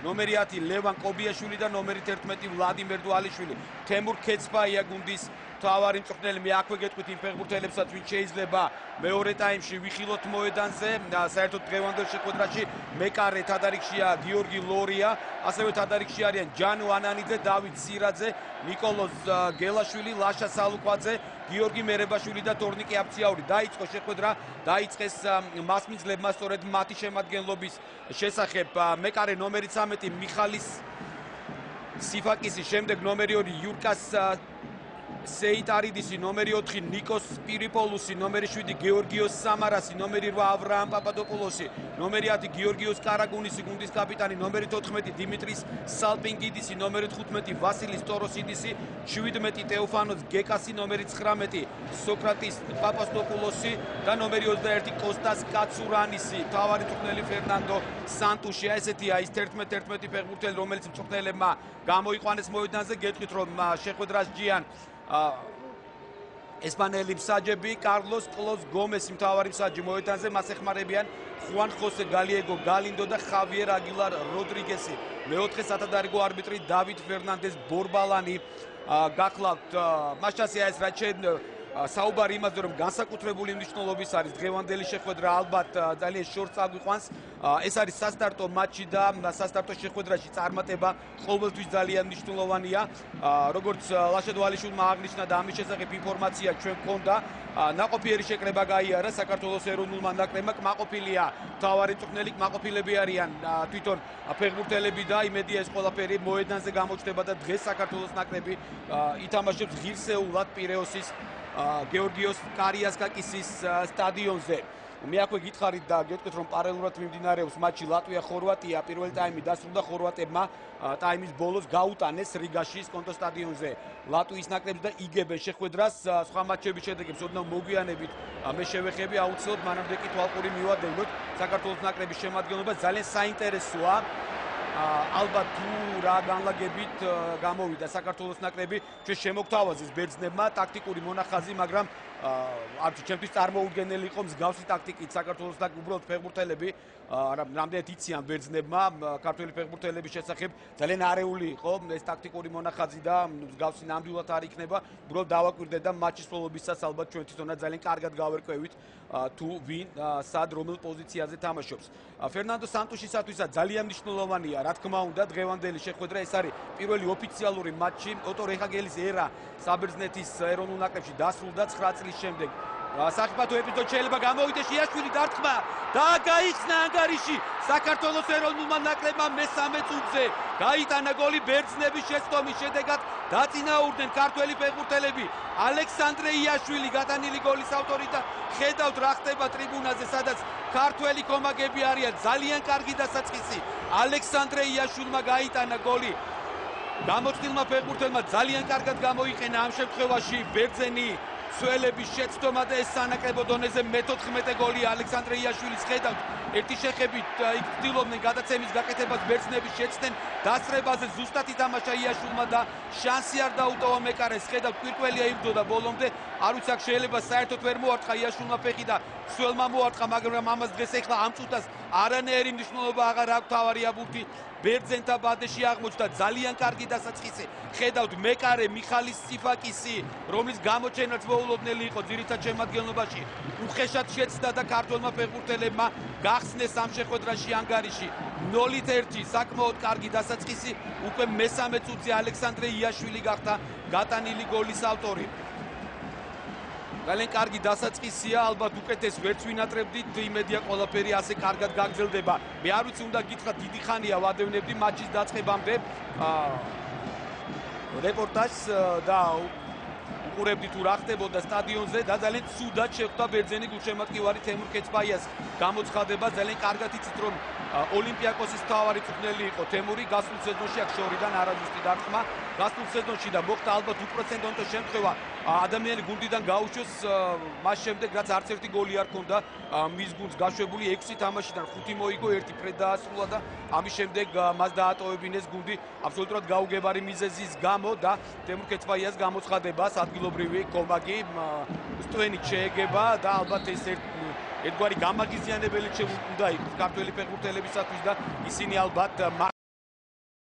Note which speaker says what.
Speaker 1: ნომერი 10 ლევან კობიაშვილი და ნომერი 11 ვლადიმერ დვალიშვილი. თემურ ქეცფაია გუნდის თავარი მწვრთნელი. მე აქვე გეტყვით იმ ფეხბურთელებსაც, ვინც შეიძლება მეორე ტაიმში ვიხილოთ მოედანზე. საერთოდ დღევანდელ შეხვედრაში მეკარე თადარიგშია გიორგი ლორია, ასევე თადარიგში არიან ჯანო ანანიძე, დავით სირაძე, ნიკოლოზ გელაშვილი, ლაშა სალუკვაძე, გიორგი მერებაშვილი და თორნიკე აფციაური. დაიწყო შეხვედრა, დაიწყეს მასმიძლებმა სწორედ მათი შემადგენლობის შესახებ. მეკარე ნომერი 13 მიხალის სიფაკისი, შემდეგ ნომერი 2 იურკას სეიტარიდისი, ნომერი 4 ნიკოს პირიპოლუსი, ნომერი 7 გეორგიოს სამარასი, ნომერი 8 ავრაამ პაპადოპულოსი, ნომერი 10 გიორგიოს კარაგუნისი, გუნდის კაპიტანი, ნომერი 14 დიმიტრის სალპინგიდისი, ნომერი 15 ვასილის ტოროსიდისი, 17 ტეოფანოს გეკასი, ნომერი 19 სოკრატის პაპასტოპულოსი და ნომერი 21 კოსტას კაცურანისი. თავარი მწვრთნელი ფერნანდო სანტუში. ესეთია ის 11 ფეხბურთელი, რომელიც მწვრთნელებმა გამოიყვანეს მოედანზე. გეტყვით, რომ შეხვედრას ჯიან ესპანელი მსაჯები კარლოს კლოს გომესი მთავარი მსაჯი მოედანზე, მას ეხმარებიან ხუან ხოსე გალიეგო გალინდო და ხავიერ აგილარ როდრიგესი. მეოთხე სათადარიგო არბიტრი დავით ფერნანდეს ბორბალანი გახლავთ. მაშასია ეს რაც საუბარი იმაზე, რომ განსაკუთრებული მნიშვნელობის არის დღევანდელი შეხვედრა, ალბათ ძალიან შორს აგვიყვანს. ეს არის სასტარტო მატჩი და სასტარტო შეხვედრაში წარმატება ყოველთვის ძალიან მნიშვნელოვანია. როგორც ლაშა დვალიშვილმა აღნიშნა და ამის შესახებ ინფორმაცია ჩვენ გქონდა, ნაყოფიერი შეკრება გაიარა საქართველოს ეროვნულმა ნაკრებმა. კმაყოფილია მთავარი მწვრთნელი, კმაყოფილები არიან თვითონ ფეხბურთელები და იმედია ეს ყველაფერი მოედანზე გამოჩნდება და დღეს საქართველოს ნაკრები ითამაშებს ღირსეულად პირეოსის გეორგიოს კარიასკაკისის სტადიონზე. მე აქვე გითხარით და გეტყვით, რომ პარალელურად მიმდინარეობს მატჩი ლატვია-ხორვატია. პირველი ტაიმი დასრულდა, ხორვატებმა ტაიმის ბოლოს გაუტანეს რიგაში სკონტო სტადიონზე ლატვიის ნაკრებს და იგებენ შეხვედრას. სხვა მატჩების შედეგებს ოდნავ მოგვიანებით მე შევეხები, აუცილებლად მანამდე კი თვალყური მივადევნოთ. საქართველოს ნაკრების შემადგენლობა ძალიან საინტერესოა. ალბათ თუ რა განლაგებით გამოვიდა საქართველოს ნაკრები, ჩვენ შემოგთავაზეს ბერძნებმა ტაქტიკური მონახაზი, მაგრამ არც ჩემთვის წარმოუდგენელი იყო მსგავსი ტაქტიკით საქართველოს და უბრალოდ ფეხბურთელები რამდენად იციან ბერძნებმა ქართველი ფეხბურთელების შესახებ, ძალიან არეული იყო ეს ტაქტიკური მონახაზი და მსგავსი ნამდვილად არ იქნება. უბრალოდ დავაკვირდეთ და მატჩის ბოლობისას ალბათ ჩვენ თვითონაც ძალიან კარგად გავერკვევით თუ ვინ სად რომელ პოზიციაზე თამაშობს. ფერნანდო სანტუშისათვისაც ძალიან მნიშვნელოვანია, რა თქმა უნდა, დღევანდელი შეხვედრა. ეს არის პირველი ოფიციალური მატჩი. ოტო რეხაგელის ერა საბერძნეთის ეროვნულ ნაკრებში დასრულდა 9 წლის შემდეგ. სახიფათო ეპიზოდში შეიძლება გამოვიდეს იაშვილი დარტყმა და გაიხსნა ანგარიში საქართველოს ეროვნულმა ნაკრებმა მესამე წუთზე. გაიტანა გოლი ბერძნების შეცდომის შედეგად დაწინაურდნენ ქართველი ფეხბურთელები. ალექსანდრე იაშვილი გატანილი გოლის ავტორი და ხედავთ რა ხდება ტრიბუნაზე, სადაც ქართველი კომაგები არიან. ძალიან კარგი დასაწყისი. ალექსანდრე იაშვილმა გაიტანა გოლი. გამოცდილმა ფეხბურთელმა ძალიან კარგად გამოიყენა ამ შემთხვევაში ბერძენი სველების შეცდომა და ეს სანაკრებო დონეზე მე-14 გოლი ალექსანდრე იაშვილის. ხედავთ, ერთი შეხებით იქ ცდილობდნენ გადაცემის გაკეთებას, ბერძნები შეცდნენ დასწრებაზე, ზუსტად ითამაშა იაშვილმა და შანსი არ დაუტოვა მეკარეს. ხედავთ, კვირკველი აიბრძოდა ბოლომდე, არ ვიცი აქ შეიძლება საერთოდ ვერ მოარტყა იაშვილმა ფეხი და სველმა მოარტყა, მაგრამ ამას დღეს ეხლა ამ წუთას არანაირი მნიშვნელობა აღარ აქვს. თავარია ბურთი ბერძენთა ბადეში აღმოჩნდა, ძალიან კარგი დასაწყისი. ხედავთ, მეკარე მიხალის სიფაკისი, რომლის გამოჩენაც მოულოდნელი იყო ძირითად შემადგენლობაში, უხეშად შეცდა და ქართველმა ფეხბურთელებმა გახსნეს ამ შეხვედრაში ანგარიში. 0-1 საკმაოდ კარგი დასაწყისი. უკვე მესამე წუთზე ალექსანდრე იაშვილი გახდა გატანილი გოლის ავტორი. ძალიან კარგი დასაწყისია, ალბათ უკეთეს ვერც ვინატრებდით, იმედია ყველაფერი ასე კარგად გაგრძელდება. მე არ ვიცი, უნდა გითხრათ, დიდი ხანია ვადევნებდი მატჩის დაწყებამდე რეპორტაჟს და უყურებდი თუ რა ხდებოდა სტადიონზე და ძალიან ცუდად შეხვდა ბერძენი გულშემატკივარი თემურ ქეცფაიას გამოცხადება. ძალიან კარგად იცით, რომ ოლიმპიაკოსის მთავარი მწვრთნელი იყო თემური. გასულ სეზონში აქ შორიდან არაზუსტი დარტყმა გასულ სეზონში და მოხდა ალბათ უპრეცედენტო შემთხვევა ადამიანი გუნდიდან გაუშვეს მას შემდეგ, რაც არც ერთი გოლი არ ჰქონდა მის გუნდს გაშვებული. 6 თამაშიდან 5 მოიგო, 1 ფრე დაასრულა და ამის შემდეგ მას დაატოვებინეს გუნდი აბსოლუტურად გაუგებარი მიზეზის გამო და თემურ ქეცფაიას გამოცხადებას ადგილობრივი კომაგი სტვენით შეეგება და ალბათ ეს ერთგვარი გამაგიზიანებელი უნდა იყოს ქართველი ფეხბურთელებისათვის და ისინი ალბათ